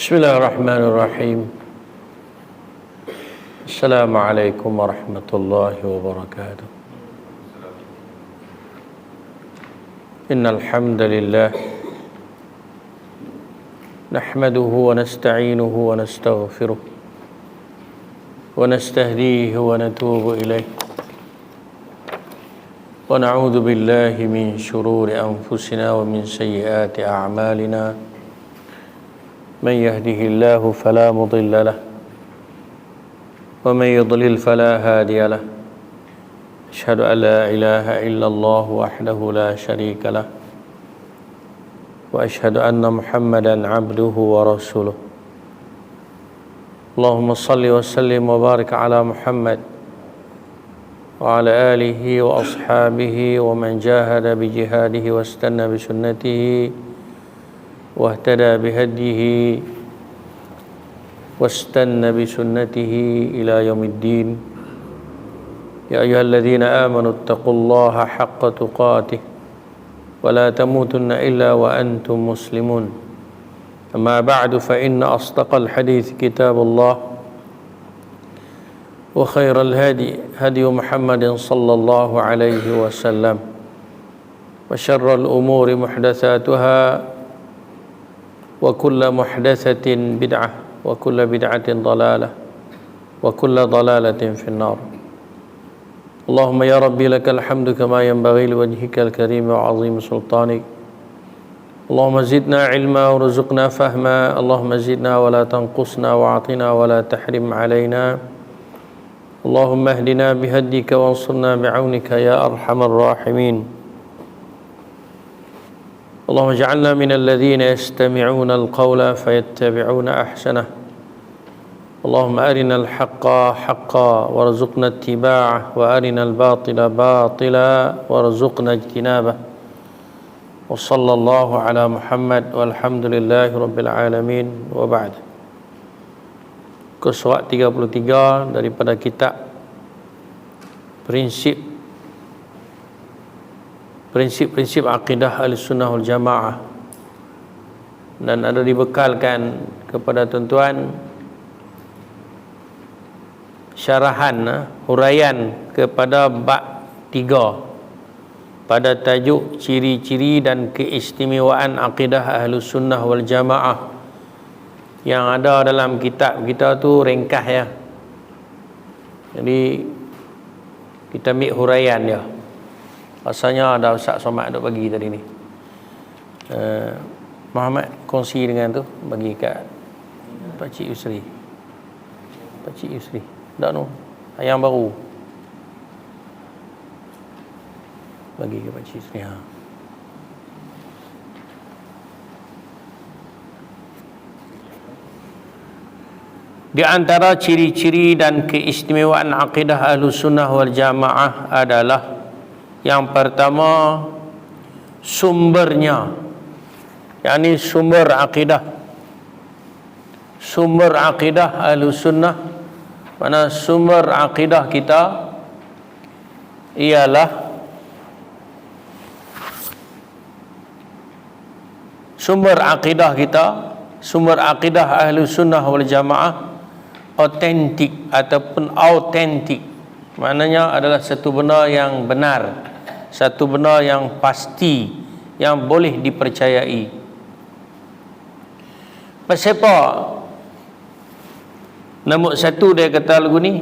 Bismillahirrahmanirrahim. Assalamualaikum warahmatullahi wabarakatuh. Innal hamdalillah nahmaduhu wa nasta'inuhu wa nastaghfiruh wa nastahdihi wa natubu ilaih wa na'udzu billahi min shururi anfusina wa min sayyiati a'malina. من يهده الله فلا مضل له ومن يضلل فلا هادي له أشهد أن لا إله إلا الله وحده لا شريك له وأشهد أن محمدا عبده ورسوله اللهم صل وسلم وبارك على محمد وعلى آله وأصحابه ومن جاهد بجهاده واستنى بسنته واهتدى بهديه واستنى بسنته إلى يوم الدين يا أيها الذين آمنوا اتقوا الله حق تقاته ولا تموتن إلا وأنتم مسلمون أما بعد فإن أصدق الحديث كتاب الله وخير الهدي هدي محمد صلى الله عليه وسلم وشر الأمور محدثاتها وكل محدثة بدعة وكل بدعة ضلالة وكل ضلالة في النار اللهم يا ربي لك الحمد كما ينبغي لوجهك الكريم وعظيم سلطانك اللهم زدنا علما ورزقنا فهما اللهم زدنا ولا تنقصنا واعطنا ولا تحرم علينا اللهم اهدنا بهديك وانصرنا بعونك يا أرحم الراحمين اللهم اجعلنا من الذين يستمعون القول فيتبعون أحسنه اللهم أرنا الحق حقا وارزقنا اتباعه وأرنا الباطل باطلا وارزقنا اجتنابه وصلى الله على محمد والحمد لله رب العالمين وبعد. Surat 33 daripada kitab prinsip-prinsip akidah Ahlussunnah wal Jamaah, dan ada dibekalkan kepada tuan-tuan syarahan, huraian kepada bab 3 pada tajuk ciri-ciri dan keistimewaan akidah Ahlussunnah wal Jamaah yang ada dalam kitab kita tu ringkas ya. Jadi kita ambil huraian dia. Rasanya ada Ustaz Somad duk bagi tadi ni. Muhammad kongsi dengan tu, bagi kat Pakcik Yusri. Pakcik Yusri. Tak no. Ayam baru. Bagi ke Pakcik Yusri. Ha. Di antara ciri-ciri dan keistimewaan akidah Ahlussunnah wal Jamaah adalah yang pertama, sumbernya, yakni sumber akidah Ahlussunnah. Mana sumber akidah kita ialah sumber akidah Ahlussunnah wal Jamaah otentik ataupun autentik, maknanya adalah satu benda yang benar, satu benda yang pasti, yang boleh dipercayai. Pasal apa nombor satu dia kata lagu ni?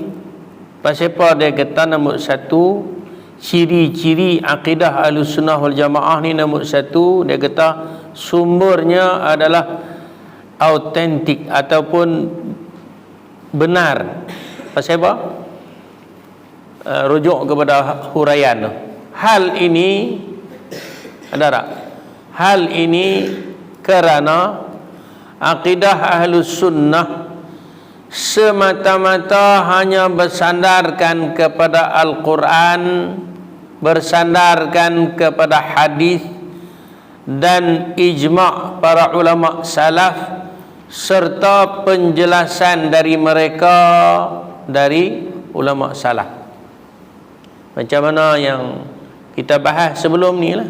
Pasal apa dia kata nombor satu ciri-ciri akidah Ahlussunnah wal Jamaah ni? Nombor satu dia kata sumbernya adalah autentik ataupun benar. Pasal apa? Rujuk kepada huraian tu. hal ini ada tak? Hal ini kerana akidah Ahlus Sunnah semata-mata hanya bersandarkan kepada Al-Quran, bersandarkan kepada hadis dan ijma' para ulama salaf serta penjelasan dari mereka, dari ulama salaf. Macam mana yang kita bahas sebelum ni lah.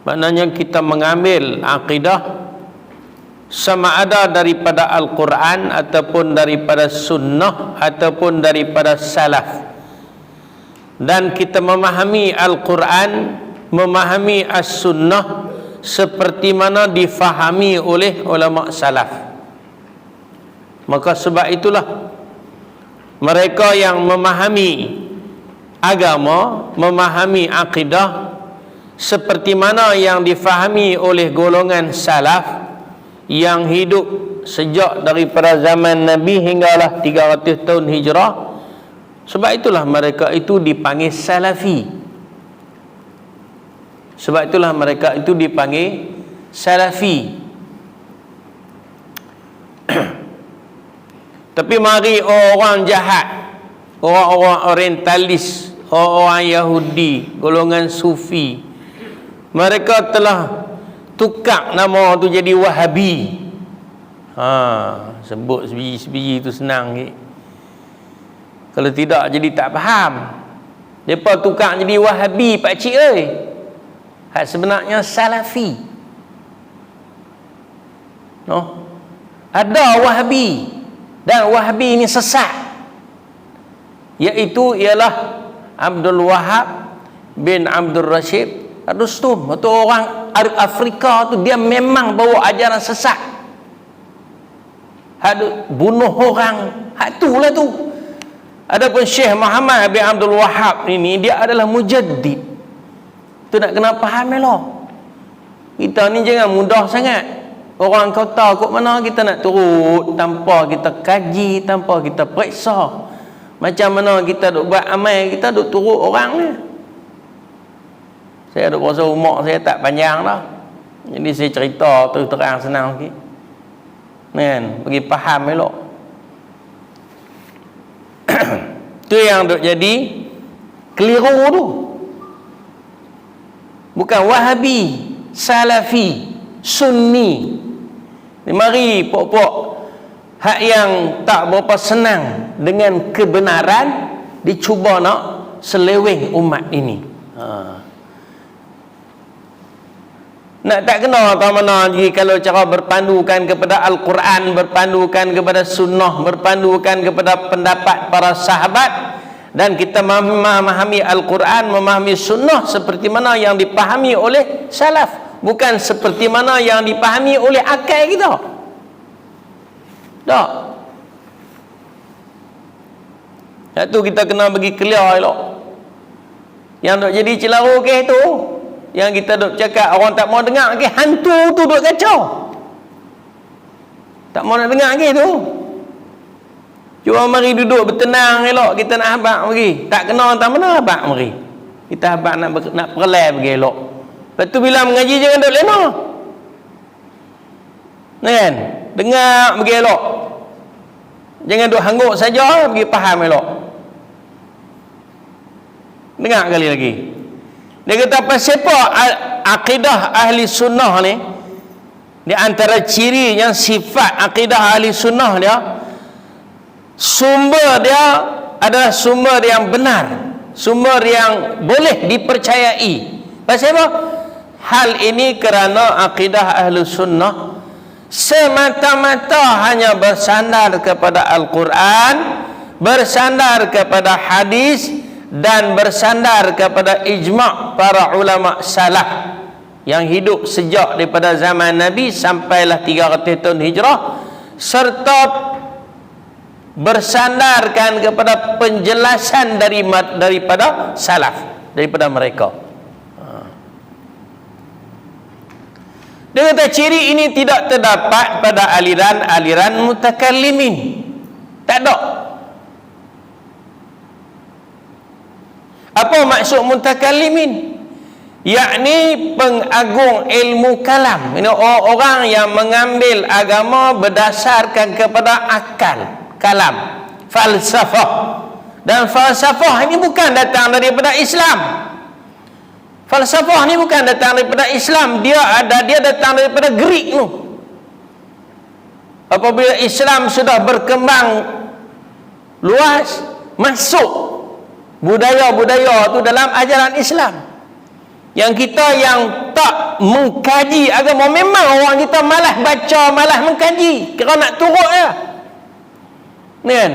Maknanya kita mengambil akidah sama ada daripada Al-Quran ataupun daripada Sunnah ataupun daripada Salaf, dan kita memahami Al-Quran, memahami As-Sunnah seperti mana difahami oleh ulama Salaf. Maka sebab itulah mereka yang memahami agama, memahami akidah seperti mana yang difahami oleh golongan Salaf yang hidup sejak daripada zaman Nabi hinggalah 300 tahun hijrah. Sebab itulah mereka itu dipanggil Salafi. Sebab itulah mereka itu dipanggil Salafi. Tapi mari orang jahat, orang-orang orientalis, orang-orang Yahudi, golongan Sufi, mereka telah tukar nama tu jadi Wahabi. Sebut sebiji-sebiji tu senang ke? Kalau tidak jadi tak faham. Depa tukar jadi Wahabi pak cik oi. Hak sebenarnya Salafi. No. Ada Wahabi, dan Wahabi ini sesat. Iaitu ialah Abdul Wahab bin Abdul Rashid Rustum. Itu orang Afrika tu, dia memang bawa ajaran sesat. Bunuh orang. Hak tu lah tu. Adapun Syekh Muhammad bin Abdul Wahab ini, dia adalah mujaddid. Tu nak kena faham elok. Kita ni jangan mudah sangat. Orang kata kok mana kita nak turut tanpa kita kaji, tanpa kita periksa. Macam mana kita duk buat amal, kita duk turut orang ni. Saya duk rasa umur saya tak panjang dah. Jadi saya cerita tu terang senang sikit. Kan, bagi faham elok. Tu yang duk jadi keliru tu. Bukan Wahabi, Salafi, Sunni. Mari pok-pok hak yang tak berapa senang dengan kebenaran dicuba nak seleweng umat ini. Nak tak kena tak mana lagi kalau cara berpandukan kepada Al-Quran, berpandukan kepada Sunnah, berpandukan kepada pendapat para sahabat, dan kita memahami Al-Quran, memahami Sunnah seperti mana yang dipahami oleh Salaf, bukan seperti mana yang dipahami oleh akal kita. Tak. Itu kita kena bagi clear elok. Yang duk jadi celaru ke tu, yang kita duk cakap orang tak mau dengar ke, hantu tu duk kacau. Tak mau nak dengar ke tu. Cuma mari duduk bertenang elok, kita nak habaq mari. Tak kena tak mana habaq mari. Kita habaq nak perlai pergi elok. Lepas tu bila mengaji jangan duk lena. Kan? Dengar pergi elok. Jangan duk hanguk saja, pergi faham elok. Dengar kali lagi. Dia kata apa siapa akidah ahli sunnah ni, di antara ciri yang sifat akidah ahli sunnah dia, sumber dia adalah sumber yang benar, sumber yang boleh dipercayai. Pasal apa? Hal ini kerana akidah ahli sunnah semata-mata hanya bersandar kepada Al-Quran, bersandar kepada hadis, dan bersandar kepada ijma' para ulama salaf yang hidup sejak daripada zaman Nabi sampailah 300 tahun hijrah, serta bersandarkan kepada penjelasan daripada salaf, daripada mereka. Dia kata ciri ini tidak terdapat pada aliran-aliran mutakallimin. Tak ada. Apa Apa maksud mutakallimin? Yakni pengagung ilmu kalam. Ini orang yang mengambil agama berdasarkan kepada akal, kalam, falsafah. Dan falsafah ini bukan datang daripada Islam. Falsafah ni bukan datang daripada Islam, dia datang daripada Greek tu. Apabila Islam sudah berkembang luas, masuk budaya-budaya tu dalam ajaran Islam. Yang kita yang tak mengkaji agama, memang orang kita malas baca, malas mengkaji, kira nak turut je. Ni kan?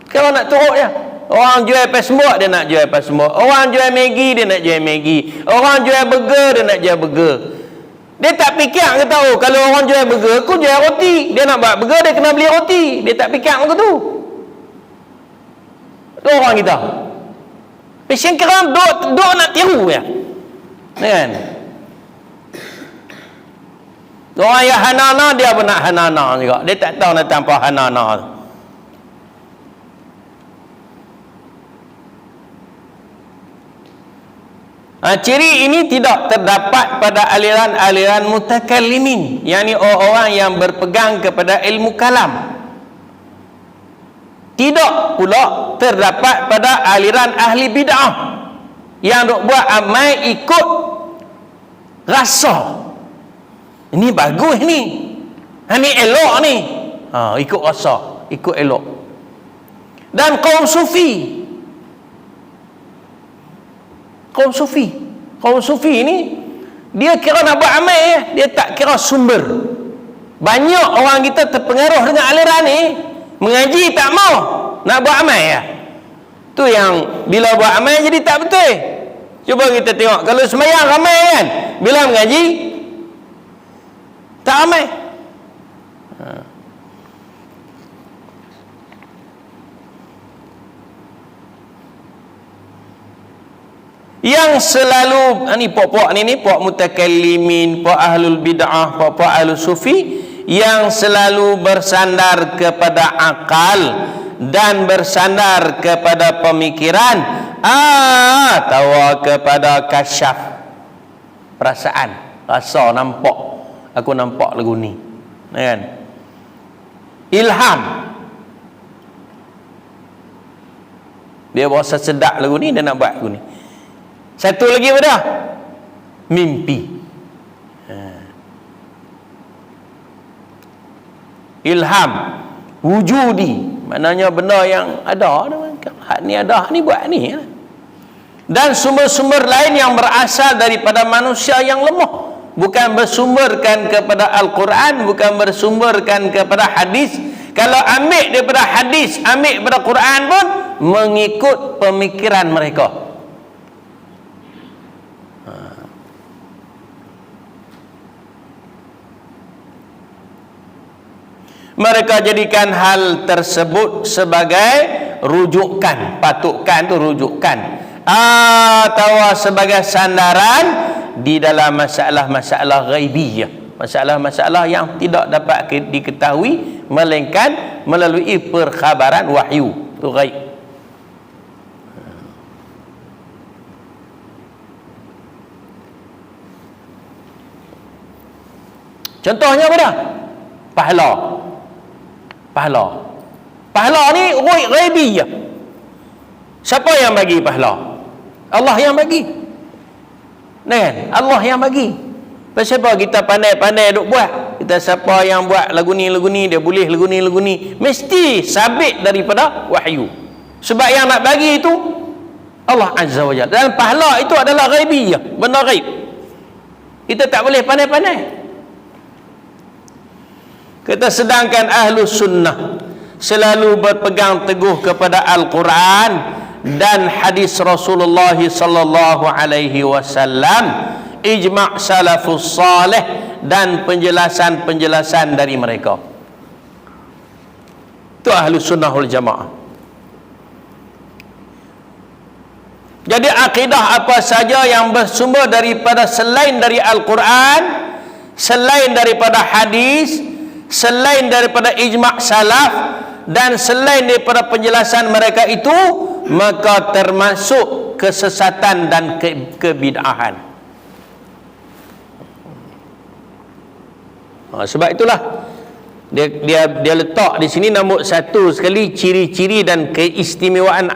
Kira nak turut je. Orang jual Facebook, dia nak jual Facebook. Orang jual Maggi, dia nak jual Maggi. Orang jual burger, dia nak jual burger. Dia tak fikir ke tahu, kalau orang jual burger, aku jual roti. Dia nak buat burger, dia kena beli roti. Dia tak fikir ke tu. Itu orang kita. Pasien kira duk nak tiru ya. Kan? Orang yang hanana, dia pun nak hanana juga. Dia tak tahu nak tanpa hanana tu. Ciri ini tidak terdapat pada aliran-aliran mutakallimin, yakni orang-orang yang berpegang kepada ilmu kalam. Tidak pula terdapat pada aliran ahli bid'ah yang duk buat amal ikut rasa. Ini bagus ni, ini elok ni, ikut rasa, ikut elok. Dan kaum sufi, kaum sufi ni dia kira nak buat amal ya, dia tak kira sumber. Banyak orang kita terpengaruh dengan aliran ni, mengaji tak mau, nak buat amal ya. Tu yang bila buat amal jadi tak betul. Cuba kita tengok, kalau sembahyang ramai kan, bila mengaji tak ramai. Yang selalu ni pok-pok ni pok mutakallimin, pok ahlul bid'ah, pok ahlul sufi yang selalu bersandar kepada akal dan bersandar kepada pemikiran, tawa kepada kasyaf, perasaan, rasa, nampak, aku nampak lagu ni, kan? Ilham, dia berasa sedap lagu ni, dia nak buat lagu ni. Satu lagi apa dah? Mimpi. Ilham wujudi, maknanya benda yang ada, hak ni ada, hak ni buat ni. Dan sumber-sumber lain yang berasal daripada manusia yang lemah, bukan bersumberkan kepada Al-Quran, bukan bersumberkan kepada hadis. Kalau ambil daripada hadis, ambil daripada Quran pun mengikut pemikiran mereka. Mereka jadikan hal tersebut sebagai rujukan, patukan tu rujukan, atau sebagai sandaran di dalam masalah-masalah ghaibiyah, masalah-masalah yang tidak dapat diketahui melainkan melalui perkhabaran wahyu, tu ghaib. Contohnya apa dah? Pahala ni ghaibiyah. Siapa yang bagi pahala? Allah yang bagi. Kan? Allah yang bagi. Siapa kita pandai-pandai duk buat? Kita siapa yang buat lagu ni, dia boleh lagu ni, mesti sabit daripada wahyu. Sebab yang nak bagi itu Allah Azza wa Jalla. Dan pahala itu adalah ghaibiyah, benda ghaib. Kita tak boleh pandai-pandai. Kita sedangkan ahlu sunnah selalu berpegang teguh kepada Al-Quran dan hadis Rasulullah sallallahu alaihi wasallam, ijma' salafus salih dan penjelasan-penjelasan dari mereka. Itu ahlu sunnah wal jamaah. Jadi akidah apa saja yang bersumber daripada selain dari Al-Quran, selain daripada hadis, selain daripada ijma' salaf dan selain daripada penjelasan mereka itu, maka termasuk kesesatan dan kebid'ahan. Sebab itulah dia letak di sini nombor satu sekali ciri-ciri dan keistimewaan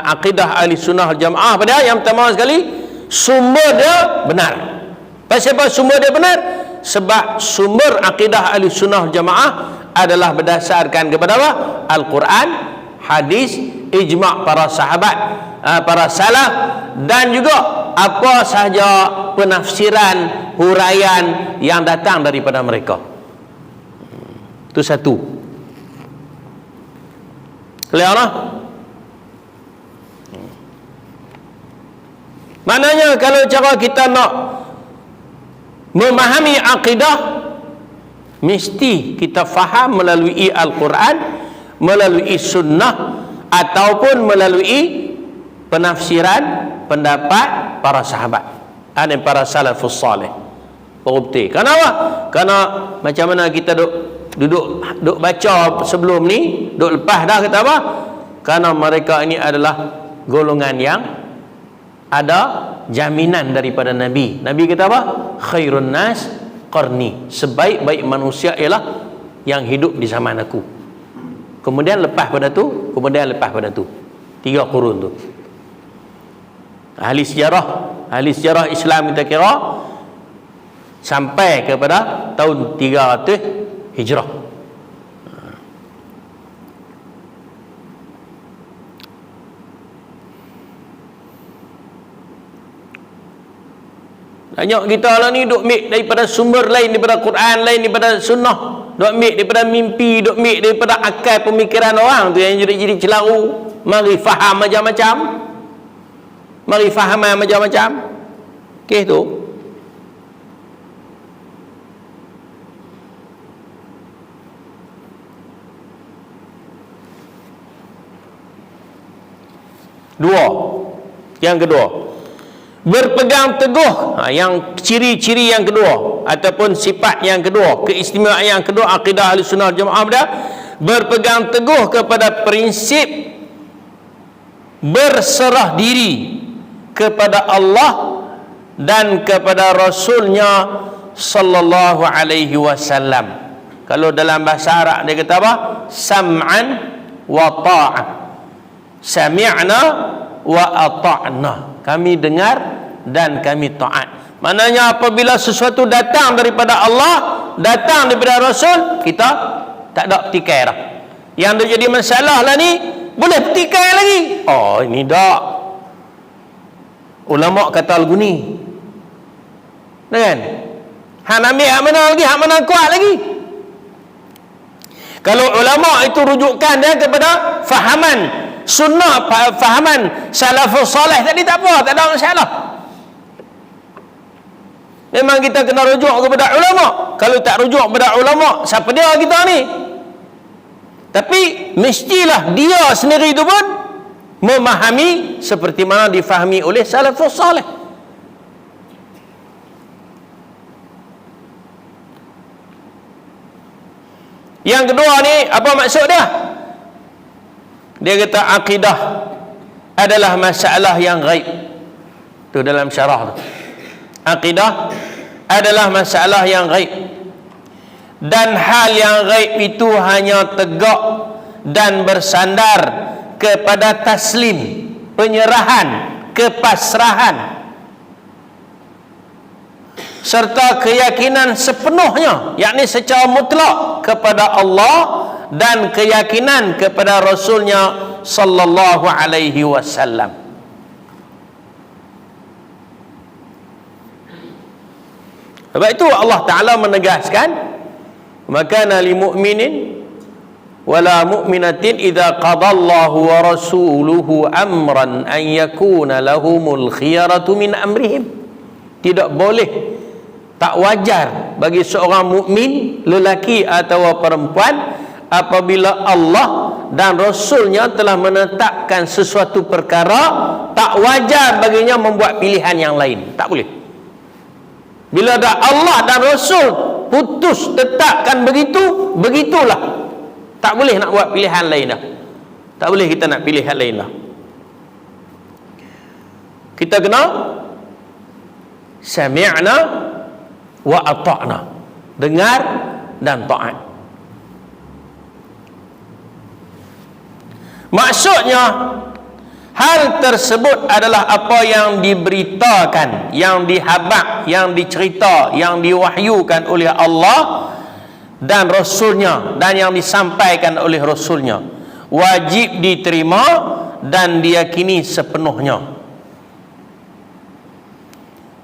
akidah ahli sunnah jamaah. Pada yang pertama sekali, sumber dia benar. Kenapa sumber dia benar? Sebab sumber akidah ahli sunnah jamaah adalah berdasarkan kepada apa? Al-Quran, hadis, ijma' para sahabat, para salaf, dan juga apa sahaja penafsiran, huraian yang datang daripada mereka. Itu satu. Clear lah? Maknanya kalau cara kita nak memahami akidah, mesti kita faham melalui Al-Quran, melalui sunnah, ataupun melalui penafsiran pendapat para sahabat dan para salafus salih. Bukti. Kenapa? Karena macam mana kita duduk baca sebelum ni, duduk lepas dah, kata apa? Karena mereka ini adalah golongan yang ada jaminan daripada Nabi. Nabi kata apa? Khairun nas qarni. Sebaik-baik manusia ialah yang hidup di zaman aku. Kemudian lepas pada tu, kemudian lepas pada tu. 3 kurun tu. Ahli sejarah Islam kita kira sampai kepada tahun 300 Hijrah. Banyak kita lah ni duk ambil daripada sumber lain, daripada Quran lain, daripada sunnah, duk ambil daripada mimpi, duk ambil daripada akal pemikiran orang tu yang jadi celaru. Mari faham macam-macam, mari faham macam-macam. Okey tu. Yang kedua, berpegang teguh. Yang ciri-ciri yang kedua ataupun sifat yang kedua, keistimewaan yang kedua akidah ahli sunnah jamaah dia berpegang teguh kepada prinsip berserah diri kepada Allah dan kepada Rasulnya sallallahu alaihi wasallam. Kalau dalam bahasa Arab dia kata apa? Sam'an wa ta'ah. Sami'na wa ata'na. Kami dengar dan kami taat. Maknanya apabila sesuatu datang daripada Allah, datang daripada Rasul, kita tak ada petikai dah. Yang dia jadi masalah lah ni, boleh petikai lagi. Oh, ini dak. Ulama kata lagu ni. Kan? Hak ambil hak mana lagi, hak mana kuat lagi. Kalau ulama itu rujukan dia kepada fahaman sunnah, fahaman salafus salih tadi, tak apa, tak ada masalah. Memang kita kena rujuk kepada ulama. Kalau tak rujuk kepada ulama, siapa dia kita ni? Tapi mestilah dia sendiri itu pun memahami seperti mana difahami oleh salafus salih. Yang kedua ni, apa maksud dia? Dia kata akidah adalah masalah yang gaib. Itu dalam syarah tu. Akidah adalah masalah yang gaib. Dan hal yang gaib itu hanya tegak dan bersandar kepada taslim, penyerahan, kepasrahan, serta keyakinan sepenuhnya, yakni secara mutlak kepada Allah dan keyakinan kepada Rasulnya sallallahu alaihi wasallam. Sebab itu Allah Ta'ala menegaskan, makana li mu'minin wala mu'minatin idza qadallahu wa rasuluhu amran an yakuna lahumul khiyaratu min amrihim. Tidak boleh, tak wajar bagi seorang mukmin lelaki atau perempuan apabila Allah dan Rasulnya telah menetapkan sesuatu perkara, tak wajar baginya membuat pilihan yang lain. Tak boleh. Bila dah Allah dan Rasul putus tetapkan begitu, begitulah. Tak boleh nak buat pilihan lain dah. Tak boleh kita nak pilih hal lain dah. Kita kena sami'na wa ata'na, dengar dan taat. Maksudnya hal tersebut adalah apa yang diberitakan, yang dihabaq, yang dicerita, yang diwahyukan oleh Allah dan Rasulnya, dan yang disampaikan oleh Rasulnya, wajib diterima dan diyakini sepenuhnya.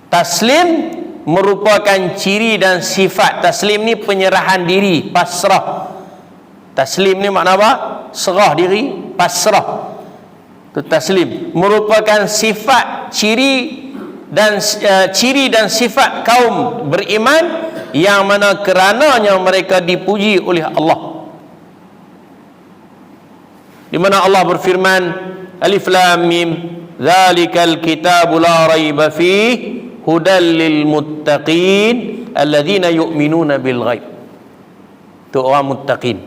Taslim merupakan ciri dan sifat. Taslim ni penyerahan diri, pasrah. Taslim ni makna apa? Serah diri, pasrah. Itu taslim. Merupakan sifat, ciri dan sifat kaum beriman yang mana kerananya mereka dipuji oleh Allah. Di mana Allah berfirman, Alif Lam Mim, Zalikal kitabu la raiba fihi hudal lil muttaqin alladzina yu'minuna bil ghaib. Itu orang muttaqin.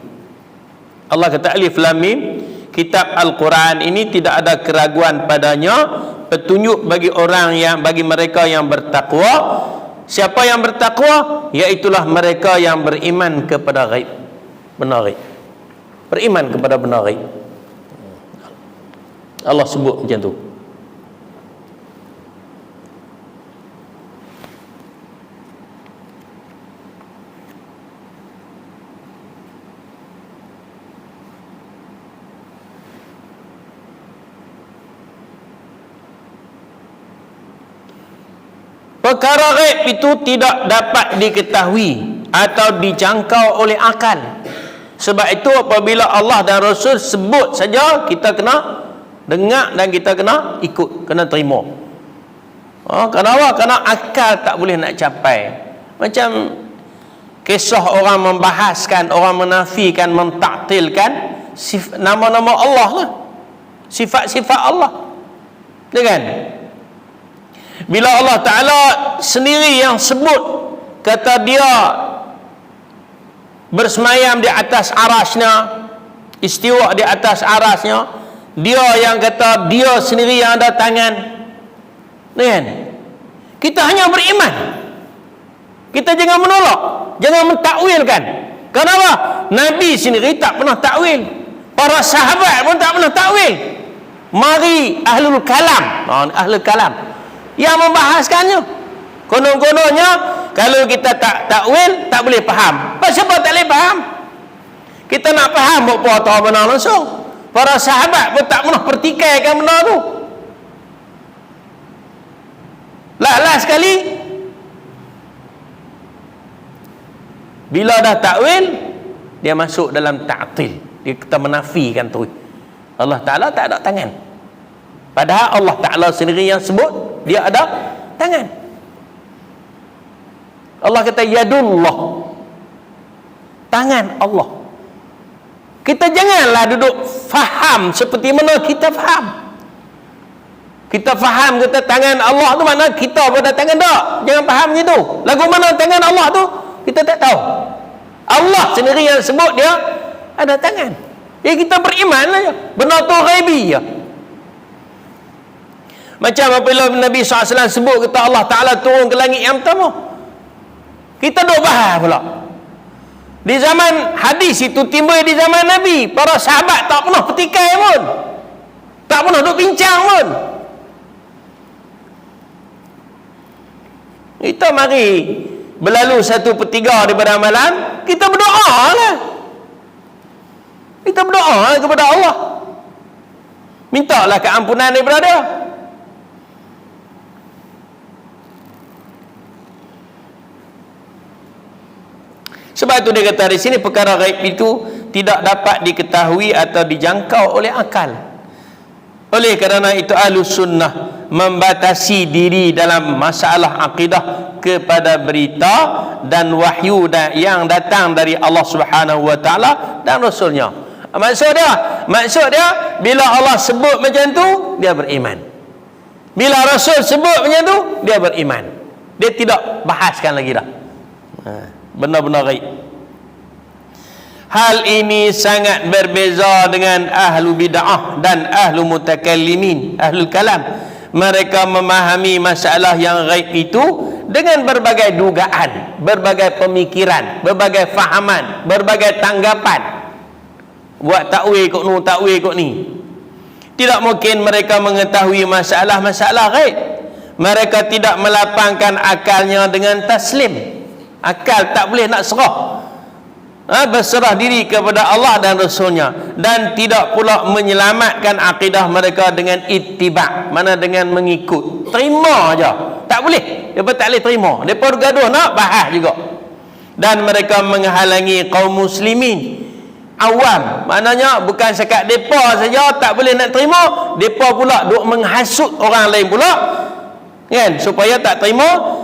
Allah kata Alif Lam Mim, kitab Al-Quran ini tidak ada keraguan padanya, petunjuk bagi mereka yang bertakwa. Siapa yang bertakwa? Iaitulah mereka yang beriman kepada ghaib, benar ghaib, beriman kepada benar ghaib. Allah sebut macam tu. Perkara ghaib itu tidak dapat diketahui atau dijangkau oleh akal. Sebab itu apabila Allah dan Rasul sebut saja, kita kena dengar dan kita kena ikut, kena terima. Kenapa? Kerana akal tak boleh nak capai. Macam kisah orang membahaskan, orang menafikan, mentaktilkan nama-nama Allah lah, sifat-sifat Allah. Ya kan? Bila Allah Ta'ala sendiri yang sebut, kata dia bersemayam di atas arasnya, istiwa di atas arasnya, dia yang kata dia sendiri yang ada tangan. Kan? Kita hanya beriman, kita jangan menolak, jangan mentakwilkan. Kenapa? Nabi sendiri tak pernah takwil, para sahabat pun tak pernah takwil. Mari ahlul kalam, ahlul kalam yang membahaskannya. Konon-kononnya kalau kita tak takwil, tak boleh faham. Sebab tak boleh faham. Kita nak faham apa tahu benar langsung. Para sahabat pun tak pernah pertikaikan benda tu. Last sekali bila dah takwil, dia masuk dalam ta'til. Dia kata menafikan tu. Allah Ta'ala tak ada tangan. Padahal Allah Ta'ala sendiri yang sebut dia ada tangan. Allah kata yadullah, tangan Allah. Kita janganlah duduk faham seperti mana kita faham. Kita faham kata tangan Allah tu makna kita pun ada tangan tak. Jangan faham gitu. Lagu mana tangan Allah tu kita tak tahu. Allah sendiri yang sebut dia ada tangan. Ya kita beriman saja. Benda tu ghaibi ya. Macam apabila Nabi SAW sebut kata Allah Ta'ala turun ke langit yang pertama, kita duk bahas pula. Di zaman hadis itu timbul di zaman Nabi, para sahabat tak pernah petikai pun, tak pernah duk bincang pun. Kita mari berlalu 1/3 daripada malam, kita berdoa lah. Kita berdoa kepada Allah, mintalah keampunan daripada dia. Sebab itu dia kata di sini perkara ghaib itu tidak dapat diketahui atau dijangkau oleh akal. Oleh kerana itu Ahlus Sunnah membatasi diri dalam masalah akidah kepada berita dan wahyu yang datang dari Allah Subhanahu Wa Taala dan Rasulnya. Maksud dia bila Allah sebut macam tu dia beriman. Bila Rasul sebut macam tu dia beriman. Dia tidak bahaskan lagi dah. Benar-benar ghaib. Hal ini sangat berbeza dengan ahlu bid'ah dan ahlu mutakallimin, ahlul kalam. mereka memahami masalah yang gaib itu dengan berbagai dugaan, berbagai pemikiran, berbagai fahaman, berbagai tanggapan. Buat takwil kok nu, takwil kok ni. Tidak mungkin mereka mengetahui masalah-masalah gaib. Mereka tidak melapangkan akalnya dengan taslim. Akal tak boleh nak serah. Berserah diri kepada Allah dan Rasulnya, dan tidak pula menyelamatkan akidah mereka dengan ittiba', mana dengan mengikut, terima aja, tak boleh, mereka tak boleh terima, mereka gaduh nak bahas juga. Dan mereka menghalangi kaum muslimin awam, maknanya bukan sekat mereka saja tak boleh nak terima, mereka pula duk menghasut orang lain pula kan, supaya tak terima,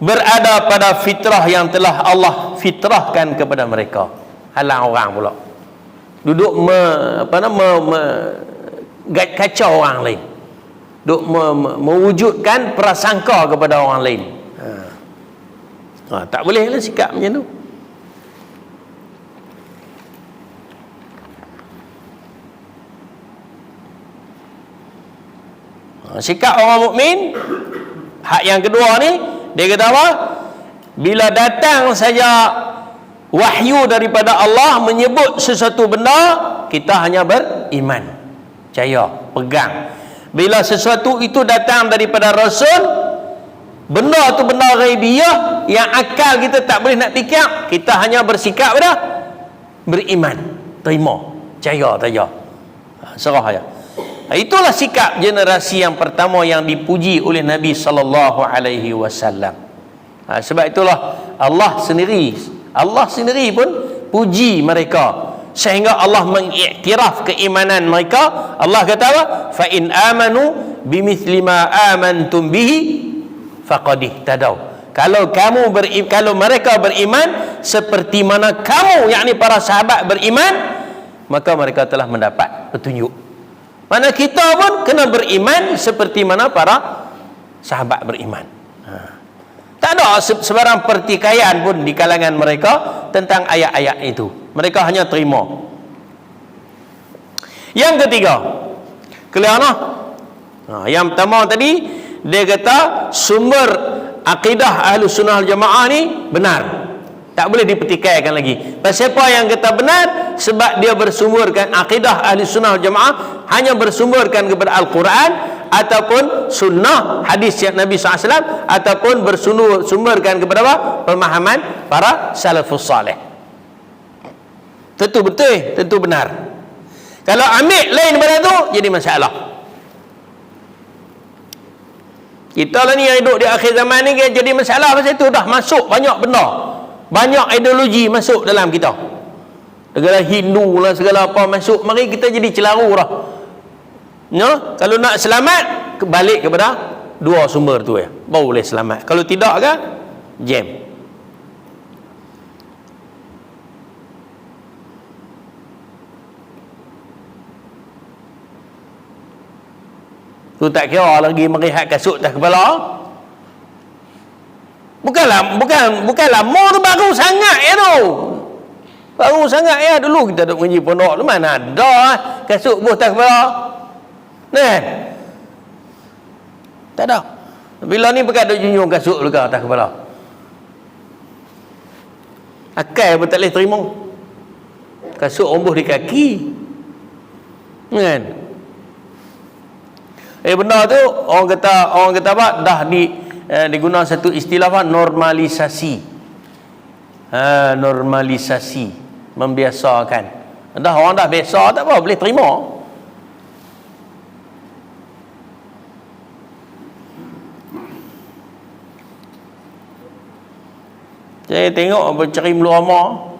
berada pada fitrah yang telah Allah fitrahkan kepada mereka. Halang orang pula duduk kacau orang lain, duduk mewujudkan prasangka kepada orang lain. Tak boleh lah sikap macam tu. Sikap orang mukmin hak yang kedua ni, dia kata apa? Bila datang saja wahyu daripada Allah menyebut sesuatu benda, kita hanya beriman, percaya, pegang. Bila sesuatu itu datang daripada Rasul, benda tu benda ghaibiyah yang akal kita tak boleh nak fikir, kita hanya bersikap dah beriman, terima, percaya saja, serah saja. Itulah sikap generasi yang pertama yang dipuji oleh Nabi sallallahu alaihi wasallam. Sebab itulah Allah sendiri pun puji mereka, sehingga Allah mengiktiraf keimanan mereka. Allah kata apa? Fa in amanu bimithli ma amantum bihi faqad ihtadaw. Kalau mereka beriman seperti mana kamu, yakni para sahabat beriman, maka mereka telah mendapat petunjuk. Mana kita pun kena beriman seperti mana para sahabat beriman. Tak ada sebarang pertikaian pun di kalangan mereka tentang ayat-ayat itu. Mereka hanya terima. Yang ketiga, clear noh? Yang pertama tadi dia kata sumber akidah Ahlus Sunnah Wal Jamaah ni benar, tak boleh dipertikaikan lagi. Pasal apa yang kata benar? Sebab dia bersumberkan akidah Ahli Sunnah Wal Jamaah hanya bersumberkan kepada Al-Quran ataupun sunnah hadis Nabi SAW, ataupun bersumberkan kepada apa? Pemahaman para salafus salih. Tentu betul, tentu benar. Kalau ambil lain daripada tu, jadi masalah. Kita lah ni yang hidup di akhir zaman ni jadi masalah pasal itu. Dah masuk banyak benda, banyak ideologi masuk dalam kita, segala Hindu lah, segala apa masuk. Mari kita jadi celaru dah. Kalau nak selamat, balik kepada dua sumber tu ya, baru boleh selamat. Kalau tidak kan, jam. Tu tak kira lagi merihat kasut atas kepala. Bukanlah more tu baru sangat ya tu. Baru sangat ya, dulu kita duk mengaji pondok tu mana ada kasut buh atas kepala. Nah. Tak ada. Bila ni pakai duk junjung kasut dekat atas kepala. Akal pun tak boleh terima. Kasut ombuh di kaki. Kan? Benda tu orang kata apa? Dah digunakan satu istilah apa? Normalisasi. Normalisasi, membiasakan. Dah orang dah biasa, tak apa, boleh terima. Saya tengok berceri melu ramah.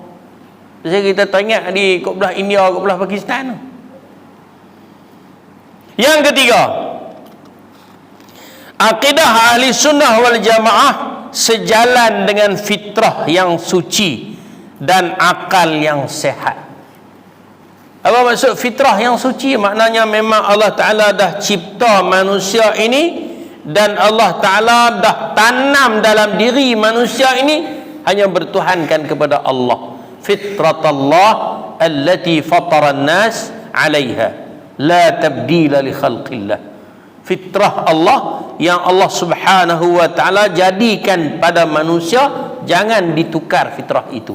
Saya kita teringat di kat belah India, kat belah Pakistan. Yang ketiga, akidah Ahli Sunnah Wal Jamaah sejalan dengan fitrah yang suci dan akal yang sehat. Apa maksud fitrah yang suci? Maknanya memang Allah Ta'ala dah cipta manusia ini, dan Allah Ta'ala dah tanam dalam diri manusia ini hanya bertuhankan kepada Allah. Fitratallah allati fataran nas 'alaiha la tabdila li khalqillah. fitrah Allah yang Allah Subhanahu wa taala jadikan pada manusia, jangan ditukar fitrah itu.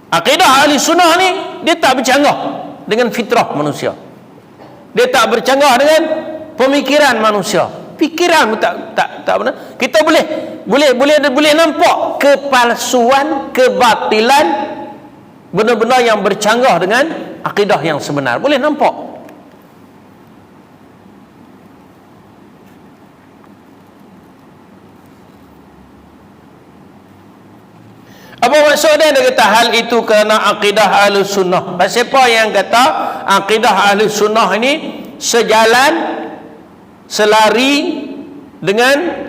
Akidah ahli sunnah ni dia tak bercanggah dengan fitrah manusia. Dia tak bercanggah dengan pemikiran manusia. Fikiran tak benar. Kita boleh nampak kepalsuan, kebatilan, benar-benar yang bercanggah dengan akidah yang sebenar. Boleh nampak. Apa maksudnya dia kata hal itu kerana akidah ahli sunnah? Siapa yang kata akidah ahli sunnah ini sejalan, selari dengan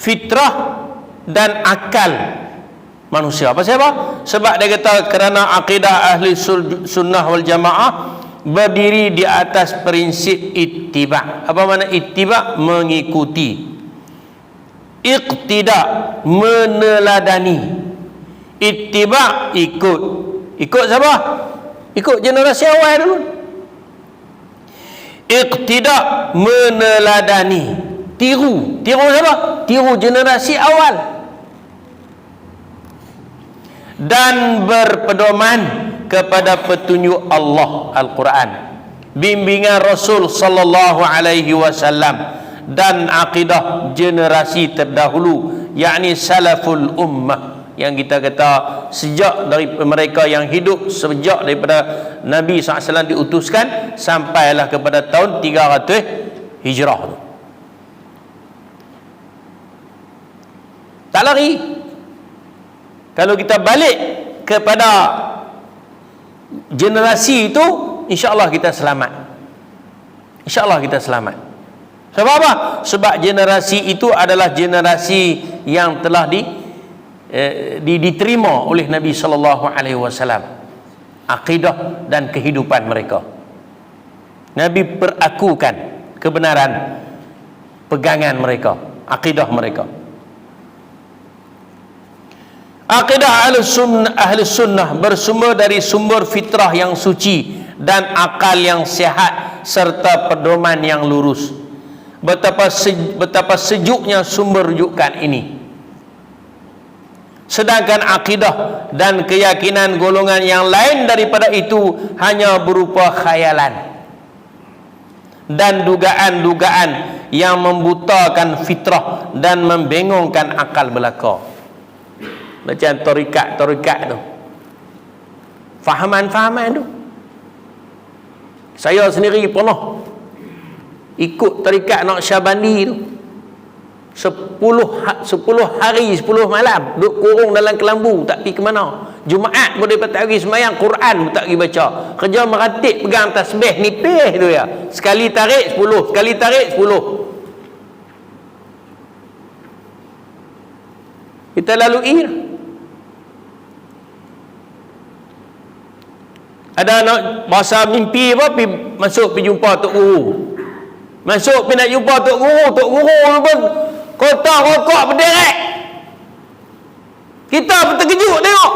fitrah dan akal manusia? Apa sebab? Sebab dia kata kerana akidah ahli sunnah wal jamaah berdiri di atas prinsip ittiba'. Apa makna ittiba'? Mengikuti. Iqtida', meneladani. Ittiba' ikut. Ikut siapa? Ikut generasi awal dulu. Iqtida', meneladani. Tiru siapa? Tiru generasi awal. Dan berpedoman kepada petunjuk Allah Al-Quran, bimbingan Rasul sallallahu alaihi wasallam, dan akidah generasi terdahulu, yakni salaful ummah, yang kita kata sejak dari mereka yang hidup sejak daripada Nabi SAW diutuskan sampailah kepada tahun 300 Hijrah tu. Tak lari. Kalau kita balik kepada generasi itu, insya-Allah kita selamat. Insya-Allah kita selamat. Sebab apa? Sebab generasi itu adalah generasi yang telah diterima oleh Nabi sallallahu alaihi wasallam, akidah dan kehidupan mereka. Nabi perakukan kebenaran pegangan mereka, akidah mereka. Akidah ahli sunnah bersumber dari sumber fitrah yang suci dan akal yang sihat serta pedoman yang lurus. Betapa sejuknya sumber rujukan ini. Sedangkan akidah dan keyakinan golongan yang lain daripada itu hanya berupa khayalan dan dugaan-dugaan yang membutakan fitrah dan membengongkan akal belaka. Macam tarikat tu, fahaman tu. Saya sendiri pernah ikut tarikat Naqsyabandi tu 10 hari 10 malam duduk kurung dalam kelambu, tak pergi ke mana. Jumaat boleh tak pergi sembahyang, Quran pun tak pergi baca. Kerja meratib pegang tasbih nipih tu ya. Sekali tarik 10, sekali tarik 10. Kita lalui. Ada nak bahasa mimpi apa, masuk pergi jumpa tok guru. Masuk pergi nak jumpa tok guru pun kotak rokok berderet. Kita pun terkejut tengok.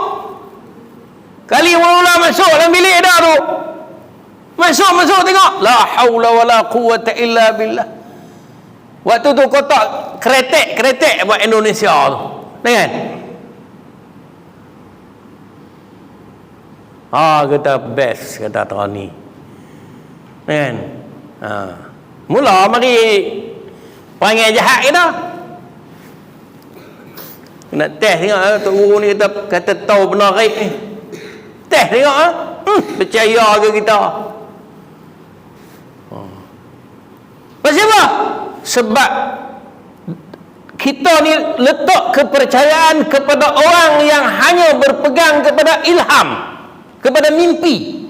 Kali mula-mula masuk dalam bilik dah tu. Masuk tengok. La haula wala quwwata illa billah. Waktu tu kotak kretek buat Indonesia tu. Kan? Kata best, kata Tony. Kan? Mula mari panggil jahat kita. Nak test tengok tok guru ni kata tahu benar gaib ni. Test tengok percaya ke kita? Pasal apa? Sebab kita ni letak kepercayaan kepada orang yang hanya berpegang kepada ilham, kepada mimpi.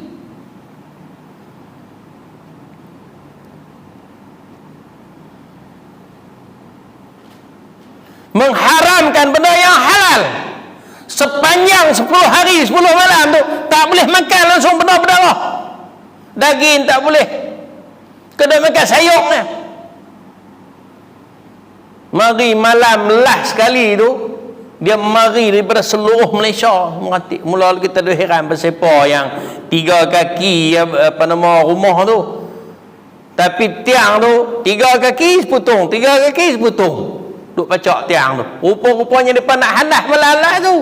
Mengharamkan benda yang halal. Sepanjang 10 hari 10 malam tu tak boleh makan langsung benda berdarah. Daging tak boleh. Kena makan sayurnya. Mari malam last sekali tu dia mari daripada seluruh Malaysia meratik. Mula kita dah heran pasal apa yang 3 kaki apa nama rumah tu, tapi tiang tu 3 kaki seputung, 3 kaki seputung, duk pacak tiang tu. Rupa-rupanya depan nak halas melalas tu,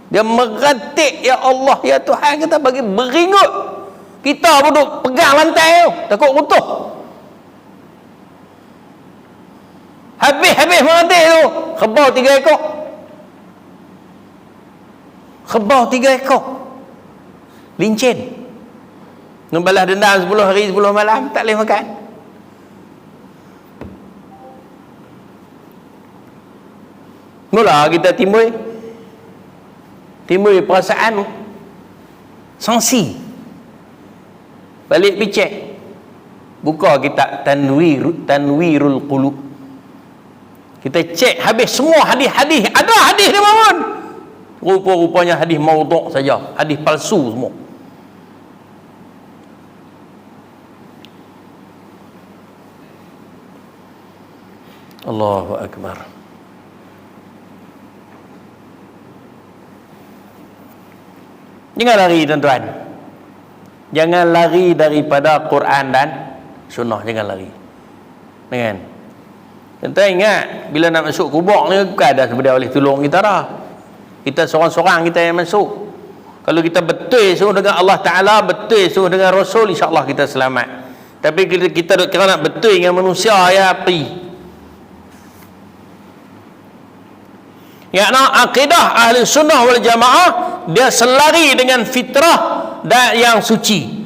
dia meratik. Ya Allah, ya Tuhan, kita bagi beringut. Kita pun duk pegang lantai tu, takut runtuh. Habis meratik tu, kebau 3 ekor. Kebau 3 ekor lincin. Nak balas dendam 10 hari 10 malam, tak boleh makan. Mula kita timbul perasaan sangsi. Balik picek, buka kitab Tanwirul Qulub, kita cek habis semua hadis-hadis. Ada hadis dia bangun, rupa-rupanya hadis maudhu' saja, hadis palsu semua. Allahu Akbar. Jangan lari tuan-tuan, jangan lari daripada Quran dan Sunnah. Jangan lari. Jangan. Tuan-tuan ingat, bila nak masuk kubur ni bukan ada sebenarnya boleh tolong kita dah. Kita seorang-seorang kita yang masuk. Kalau kita betul suruh dengan Allah Ta'ala, betul suruh dengan Rasul, insya-Allah kita selamat. Tapi kita kira nak betul dengan manusia, ya api. Yakna akidah ahli sunnah wal jamaah, dia selari dengan fitrah dan yang suci,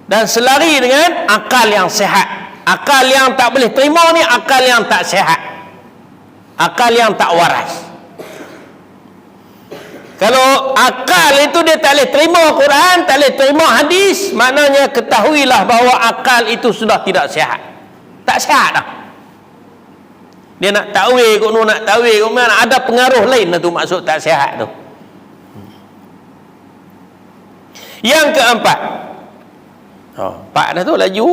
dan selari dengan akal yang sehat. Akal yang tak boleh terima ni akal yang tak sehat, akal yang tak waras. Kalau akal itu dia tak boleh terima Quran, tak boleh terima hadis, maknanya ketahuilah bahawa akal itu sudah tidak sehat. Tak sehat dah. Dia nak takwil kot, nak takwil kot, mana ada pengaruh lain tu, maksud tak sihat tu. Yang keempat, empat dah tu, laju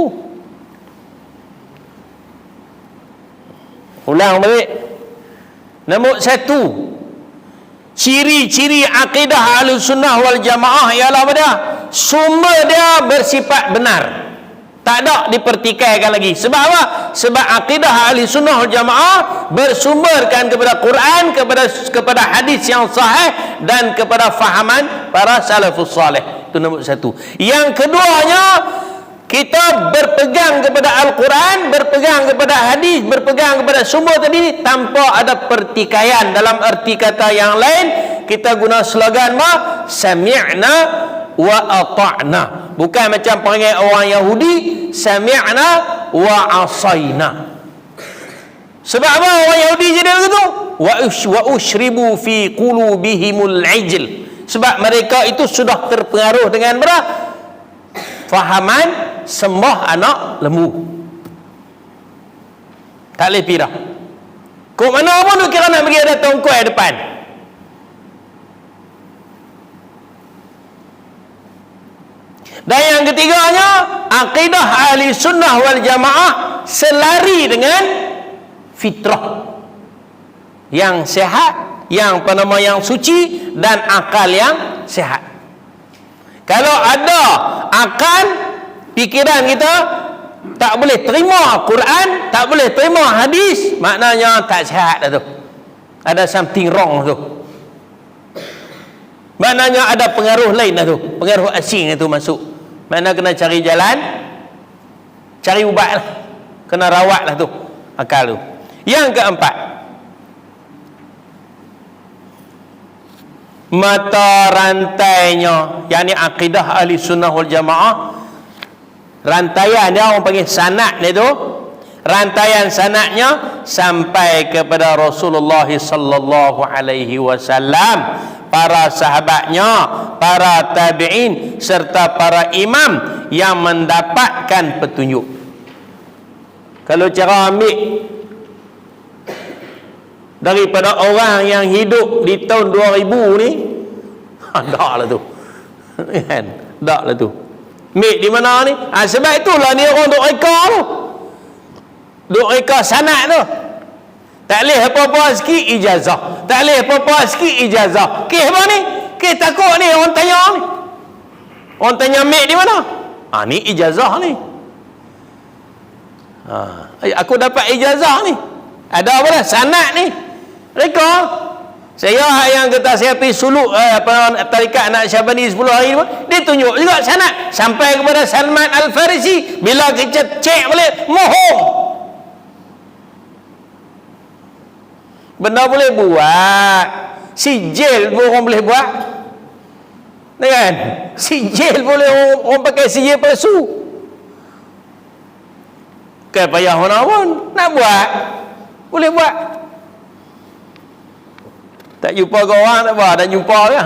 ulang balik. Nombor 1, ciri-ciri akidah Ahlussunnah wal Jamaah ialah apa dia? Sumber dia bersifat benar, tak ada dipertikaikan lagi. Sebab apa? Sebab akidah ahli sunnah wal jamaah bersumberkan kepada Quran, kepada hadis yang sahih, dan kepada fahaman para salafus salih. Itu nombor 1. Yang keduanya, kita berpegang kepada Al-Quran, berpegang kepada hadis, berpegang kepada sumber tadi tanpa ada pertikaian. Dalam erti kata yang lain, kita guna slogan sami'na wa ata'na. Bukan macam perangai orang Yahudi, sami'na wa asaina. Sebab apa orang Yahudi jadi begitu? Wa ushribu fi qulubihimul ijl. Sebab mereka itu sudah terpengaruh dengan fahaman sembah anak lembu. Tak boleh pirah. Kok mana pun tu kira nak pergi ada tongkoi depan. Dan yang ketiganya, akidah ahli sunnah wal jamaah selari dengan fitrah yang sehat, yang yang suci, dan akal yang sehat. Kalau ada akal, fikiran kita tak boleh terima Quran, tak boleh terima hadis, maknanya tak sihat dah tu. Ada something wrong tu. Maknanya ada pengaruh lain dah tu, pengaruh asing itu masuk. Mana kena cari jalan, cari ubat lah, kena rawat lah tu akal tu. Yang keempat, mata rantainya, yakni akidah ahli sunnah wal jamaah, rantaian dia orang panggil sanad dia tu, rantaian sanadnya sampai kepada Rasulullah sallallahu alaihi wasallam, para sahabatnya, para tabi'in, serta para imam yang mendapatkan petunjuk. Kalau cara ambil daripada orang yang hidup di tahun 2000 ni, tak lah tu. Kan? Tak lah tu. Ambil di mana ni? Sebab itulah ni orang duk reka tu. Duk reka sanad tu. Tak boleh apa-apa sikit ijazah. Tak boleh apa-apa sikit ijazah. Kes apa ni? Kes takut ni orang tanya ni. Orang tanya ambil di mana? Ni ijazah ni. Aku dapat ijazah ni. Ada apa dah? Sanad ni. Reka. Saya yang kata saya pergi suluk tarikat Naqsyabandi 10 hari ni, dia tunjuk juga sanad sampai kepada Salman Al-Farisi. Bila kita cek balik, mohong. Benda boleh buat. Sijil pun orang boleh buat. Kan? Sijil boleh orang pakai sijil palsu. Bukan payah mana pun nak buat. Boleh buat. Tak jumpa kau orang tak apa, dah jumpa ke?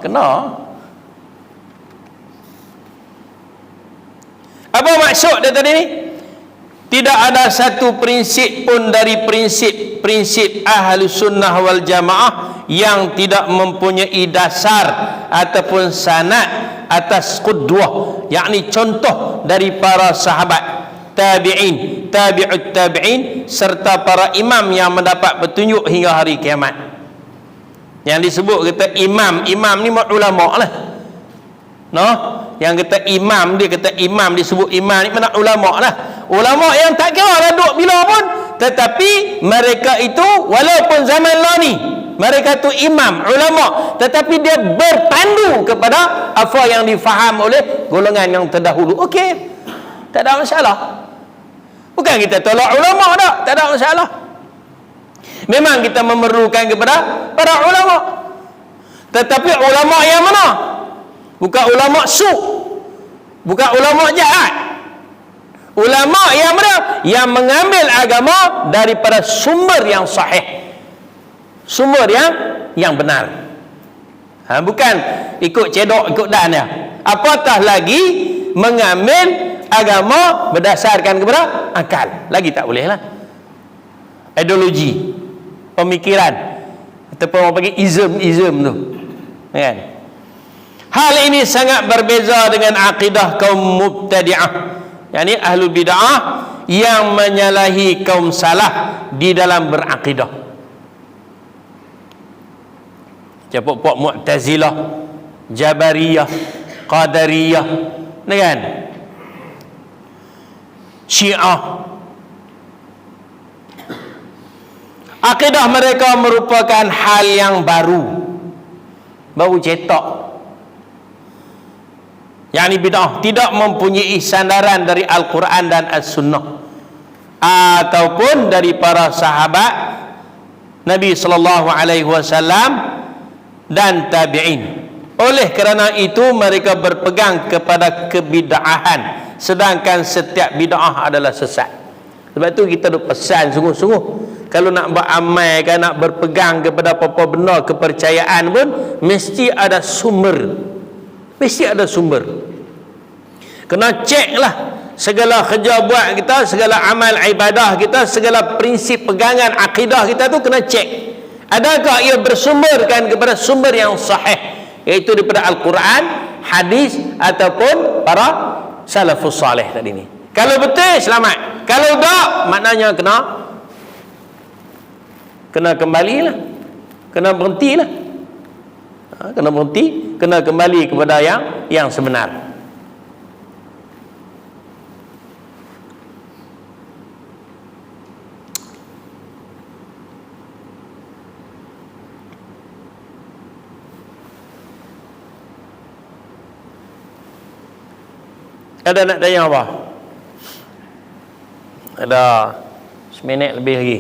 Kena. Apa maksud dia tadi ni? Tidak ada satu prinsip pun dari prinsip Ahlus Sunnah wal Jamaah yang tidak mempunyai dasar ataupun sanad atas qudwah, yakni contoh dari para sahabat, tabi'in, tabi'ut tabi'in serta para imam yang mendapat petunjuk hingga hari kiamat. Yang disebut kata imam ni ulama lah. Yang kata imam, dia kata imam, disebut imam ni mana ulama lah. Ulama yang tak kira lah duduk bila pun, tetapi mereka itu walaupun zaman lah ni mereka tu imam, ulama, tetapi dia berpandu kepada apa yang difaham oleh golongan yang terdahulu. Okey, tak ada masalah. Bukan kita tolak ulama tak ada masalah. Memang kita memerlukan kepada para ulama, tetapi ulama yang mana? Bukan ulama su', bukan ulama jahat. Ulama yang mana? Yang mengambil agama daripada sumber yang sahih, sumber yang benar. Bukan ikut cedok, ikut dan ya. Apatah lagi mengambil agama berdasarkan kepada akal. Lagi tak boleh lah. Ideologi, pemikiran, ataupun orang panggil ism tu, kan? Hal ini sangat berbeza dengan akidah kaum mubtadi'ah, yakni ahlul bid'ah yang menyalahi kaum salah di dalam berakidah. Puak-puak Mu'tazilah, Jabariyah, Qadariyah, kan? Syiah. Akidah mereka merupakan hal yang baru cetak. Yang bid'ah tidak mempunyai sandaran dari Al-Quran dan As-Sunnah ataupun dari para sahabat Nabi sallallahu alaihi wasallam dan tabi'in. Oleh kerana itu mereka berpegang kepada kebid'ahan, sedangkan setiap bid'ah adalah sesat. Sebab itu kita duk pesan sungguh-sungguh, kalau nak beramal kan, nak berpegang kepada apa-apa benda kepercayaan pun mesti ada sumber. Mesti ada sumber. Kena cek lah segala kerja buat kita, segala amal ibadah kita, segala prinsip pegangan akidah kita tu kena cek. Adakah ia bersumberkan kepada sumber yang sahih, iaitu daripada Al-Quran, hadis ataupun para salafus salih tadi ni. Kalau betul selamat, kalau tak maknanya kena kembalilah, kena berhentilah. Kena berhenti, kena kembali kepada yang sebenar. Ada nak tanya apa? Ada 1 minit lebih lagi.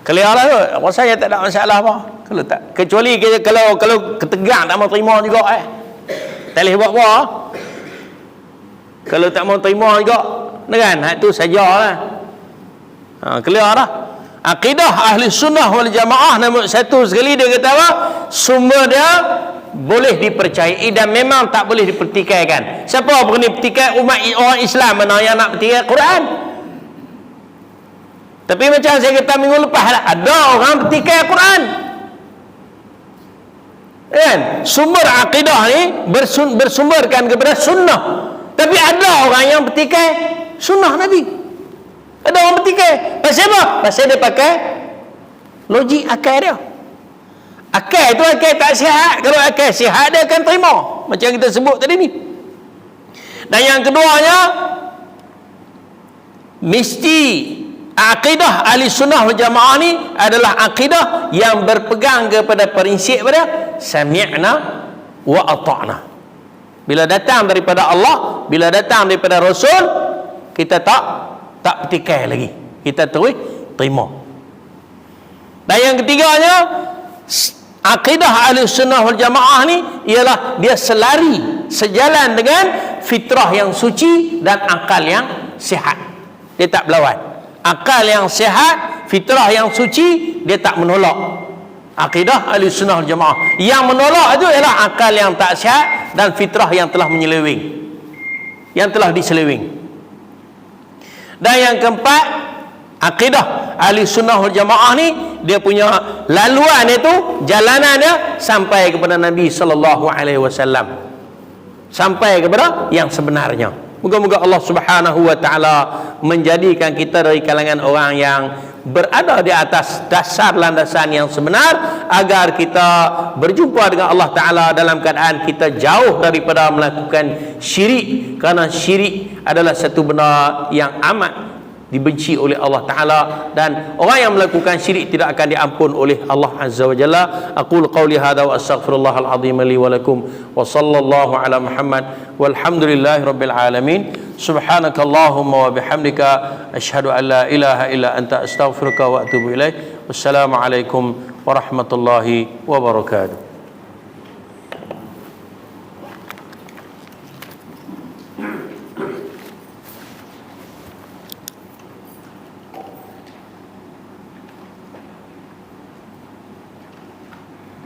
Clear lah tu. Rasanya tak ada masalah apa. Kalau tak, kecuali kalau ketegang tak mau terima juga tak boleh buat apa. Kalau tak mau terima juga, kan, itu sajalah. Clear dah. Akidah Ahli Sunnah wal Jamaah nombor 1 sekali dia kata apa? Sumber dia boleh dipercayai dan memang tak boleh dipertikaikan. Siapa berani pertikai? Umat orang Islam mana yang nak pertikai Quran? Tapi macam saya kata minggu lepas lah, ada orang pertikai Quran, kan? Sumber akidah ni bersumberkan kepada sunnah, tapi ada orang yang pertikai sunnah Nabi. Ada orang pertikai. Pasal apa? Pasal dia pakai logik akal dia. Akal tu akal tak sihat. Kalau akal sihat dia akan terima, macam kita sebut tadi ni. Dan yang keduanya, mesti akidah ahli sunnah wal jamaah ni adalah akidah yang berpegang kepada prinsip pada sami'na wa ata'na. Bila datang daripada Allah, bila datang daripada Rasul, kita tak petikai lagi, kita terus terima. Dan yang ketiganya, akidah ahli sunnah wal jamaah ni ialah dia selari, sejalan dengan fitrah yang suci dan akal yang sihat. Dia tak berlawan. Akal yang sihat, fitrah yang suci, dia tak menolak. Akidah ahli sunnah wal jamaah. Yang menolak itu ialah akal yang tak sihat dan fitrah yang telah menyeleweng, yang telah diseleweng. Dan yang keempat, akidah ahli sunnah wal jamaah ni, dia punya laluan itu, jalanan dia sampai kepada Nabi SAW, sampai kepada yang sebenarnya. Moga-moga Allah Subhanahu wa taala menjadikan kita dari kalangan orang yang berada di atas dasar landasan yang sebenar, agar kita berjumpa dengan Allah Ta'ala dalam keadaan kita jauh daripada melakukan syirik, kerana syirik adalah satu benda yang amat dibenci oleh Allah Ta'ala, dan orang yang melakukan syirik tidak akan diampun oleh Allah Azza wa Jalla. Aqul qawli hadha wa astaghfirullahal azim li wa lakum, wa sallallahu ala Muhammad walhamdulillahi rabbil alamin. Subhanakallahumma wa bihamdika asyhadu an la ilaha illa anta astaghfiruka wa atubu ilaik. Wassalamu alaikum warahmatullahi wabarakatuh.